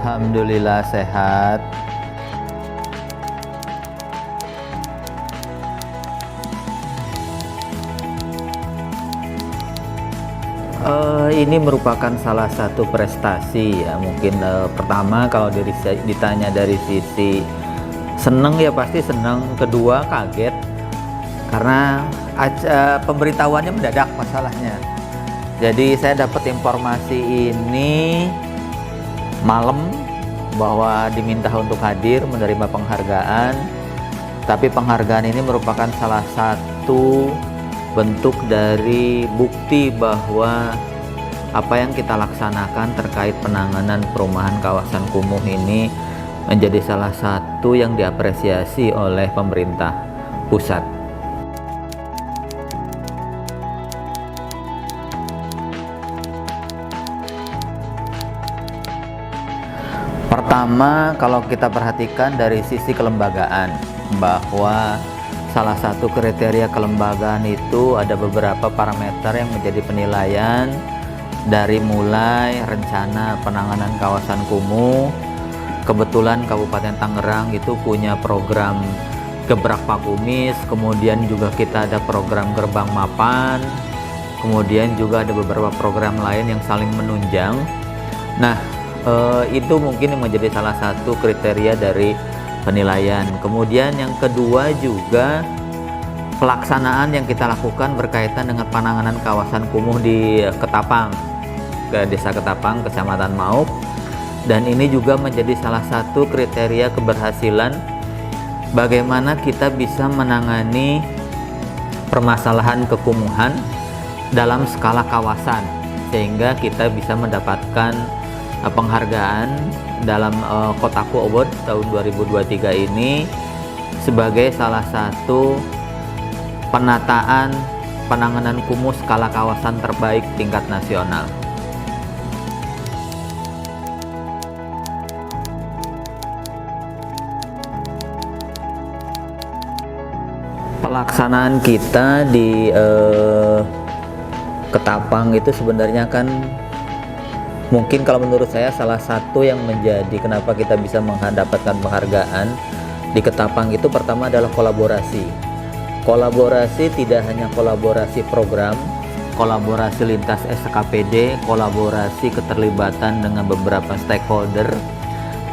Alhamdulillah sehat. Ini merupakan salah satu prestasi ya. Mungkin pertama kalau ditanya dari sisi seneng ya pasti seneng. Kedua kaget karena pemberitahuannya mendadak masalahnya. Jadi saya dapat informasi ini malam bahwa diminta untuk hadir menerima penghargaan. Tapi penghargaan ini merupakan salah satu bentuk dari bukti bahwa apa yang kita laksanakan terkait penanganan perumahan kawasan kumuh ini menjadi salah satu yang diapresiasi oleh pemerintah pusat. Pertama, kalau kita perhatikan dari sisi kelembagaan, bahwa salah satu kriteria kelembagaan itu ada beberapa parameter yang menjadi penilaian dari mulai rencana penanganan kawasan kumuh. Kebetulan Kabupaten Tangerang itu punya program Gebrak Pakumis, kemudian juga kita ada program Gerbang Mapan, kemudian juga ada beberapa program lain yang saling menunjang. Nah, itu mungkin yang menjadi salah satu kriteria dari penilaian. Kemudian yang kedua juga pelaksanaan yang kita lakukan berkaitan dengan penanganan kawasan kumuh di Ketapang, ke Desa Ketapang, Kecamatan Mauk. Dan ini juga menjadi salah satu kriteria keberhasilan bagaimana kita bisa menangani permasalahan kekumuhan dalam skala kawasan, sehingga kita bisa mendapatkan penghargaan dalam Kotaku Award tahun 2023 ini sebagai salah satu penataan penanganan kumuh skala kawasan terbaik tingkat nasional. Pelaksanaan kita di Ketapang itu sebenarnya kan mungkin kalau menurut saya salah satu yang menjadi kenapa kita bisa mendapatkan penghargaan di Ketapang itu pertama adalah kolaborasi. Kolaborasi tidak hanya kolaborasi program, kolaborasi lintas SKPD, kolaborasi keterlibatan dengan beberapa stakeholder.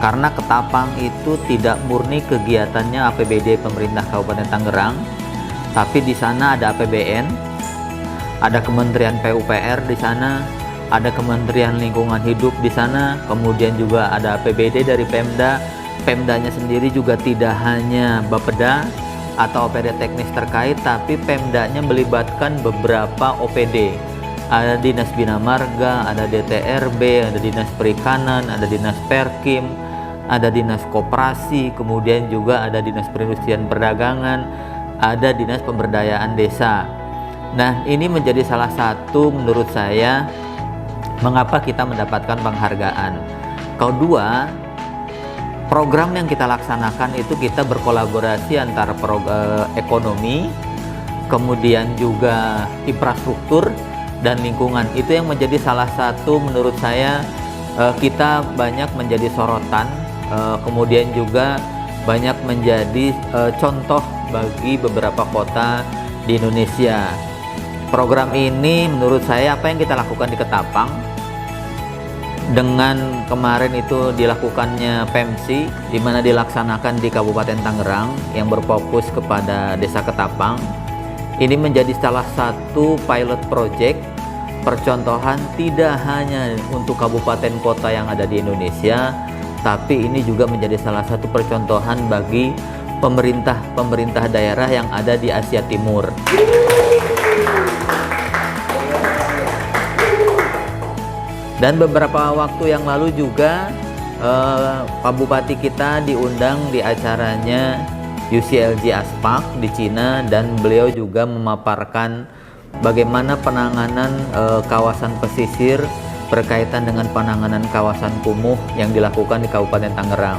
Karena Ketapang itu tidak murni kegiatannya APBD pemerintah Kabupaten Tangerang, tapi di sana ada APBN, ada Kementerian PUPR di sana, ada Kementerian Lingkungan Hidup di sana, kemudian juga ada APBD dari Pemda. Pemdanya sendiri juga tidak hanya Bapeda atau OPD teknis terkait, tapi Pemdanya melibatkan beberapa OPD. Ada Dinas Bina Marga, ada DTRB, ada Dinas Perikanan, ada Dinas Perkim, ada Dinas Koperasi, kemudian juga ada Dinas Perindustrian Perdagangan, ada Dinas Pemberdayaan Desa. Nah, ini menjadi salah satu menurut saya mengapa kita mendapatkan penghargaan. Kedua, program yang kita laksanakan itu kita berkolaborasi antara ekonomi, kemudian juga infrastruktur dan lingkungan. Itu yang menjadi salah satu menurut saya kita banyak menjadi sorotan, kemudian juga banyak menjadi contoh bagi beberapa kota di Indonesia. Program ini menurut saya apa yang kita lakukan di Ketapang dengan kemarin itu dilakukannya PEMSI, di mana dilaksanakan di Kabupaten Tangerang yang berfokus kepada Desa Ketapang. Ini menjadi salah satu pilot project percontohan tidak hanya untuk kabupaten kota yang ada di Indonesia, tapi ini juga menjadi salah satu percontohan bagi pemerintah daerah yang ada di Asia Timur. Dan beberapa waktu yang lalu juga Pak Bupati kita diundang di acaranya UCLG Aspak di Cina, dan beliau juga memaparkan bagaimana penanganan kawasan pesisir berkaitan dengan penanganan kawasan kumuh yang dilakukan di Kabupaten Tangerang.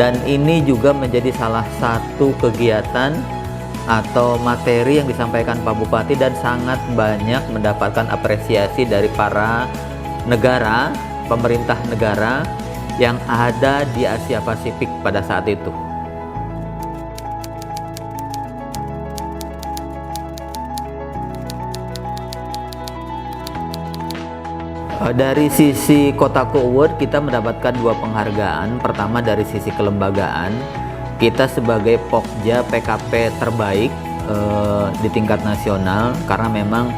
Dan ini juga menjadi salah satu kegiatan atau materi yang disampaikan Pak Bupati dan sangat banyak mendapatkan apresiasi dari para negara, pemerintah negara, yang ada di Asia Pasifik pada saat itu. Dari sisi Kotaku Award kita mendapatkan 2 penghargaan. Pertama dari sisi kelembagaan, kita sebagai Pokja PKP terbaik di tingkat nasional, karena memang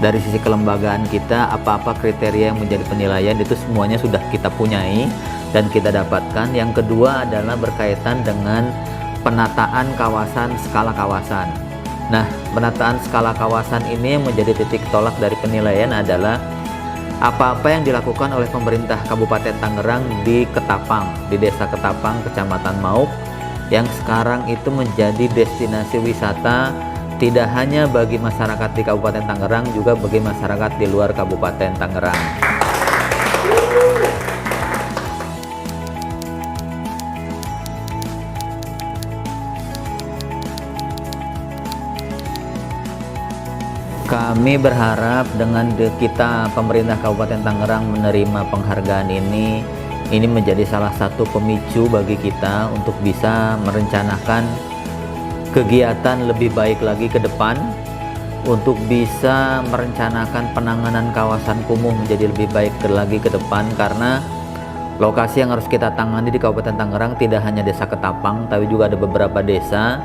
dari sisi kelembagaan kita apa-apa kriteria yang menjadi penilaian itu semuanya sudah kita punyai dan kita dapatkan. Yang kedua adalah berkaitan dengan penataan kawasan, skala kawasan. Nah, penataan skala kawasan ini yang menjadi titik tolak dari penilaian adalah apa-apa yang dilakukan oleh pemerintah Kabupaten Tangerang di Ketapang, di Desa Ketapang, Kecamatan Mauk, yang sekarang itu menjadi destinasi wisata tidak hanya bagi masyarakat di Kabupaten Tangerang, juga bagi masyarakat di luar Kabupaten Tangerang. Kami berharap dengan kita pemerintah Kabupaten Tangerang menerima penghargaan ini menjadi salah satu pemicu bagi kita untuk bisa merencanakan kegiatan lebih baik lagi ke depan, untuk bisa merencanakan penanganan kawasan kumuh menjadi lebih baik lagi ke depan, karena lokasi yang harus kita tangani di Kabupaten Tangerang tidak hanya Desa Ketapang, tapi juga ada beberapa desa,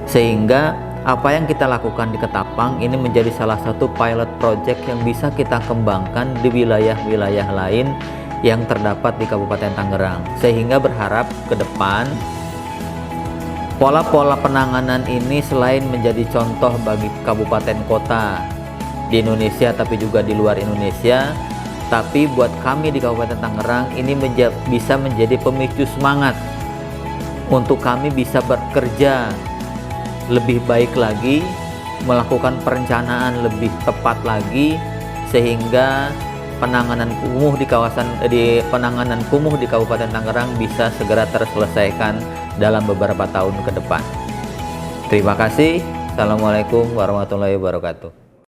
sehingga apa yang kita lakukan di Ketapang ini menjadi salah satu pilot project yang bisa kita kembangkan di wilayah-wilayah lain yang terdapat di Kabupaten Tangerang, sehingga berharap ke depan pola-pola penanganan ini selain menjadi contoh bagi kabupaten kota di Indonesia tapi juga di luar Indonesia, tapi buat kami di Kabupaten Tangerang ini bisa menjadi pemicu semangat untuk kami bisa bekerja lebih baik lagi, melakukan perencanaan lebih tepat lagi, sehingga penanganan kumuh di Kabupaten Tangerang bisa segera terselesaikan dalam beberapa tahun ke depan. Terima kasih. Assalamualaikum warahmatullahi wabarakatuh.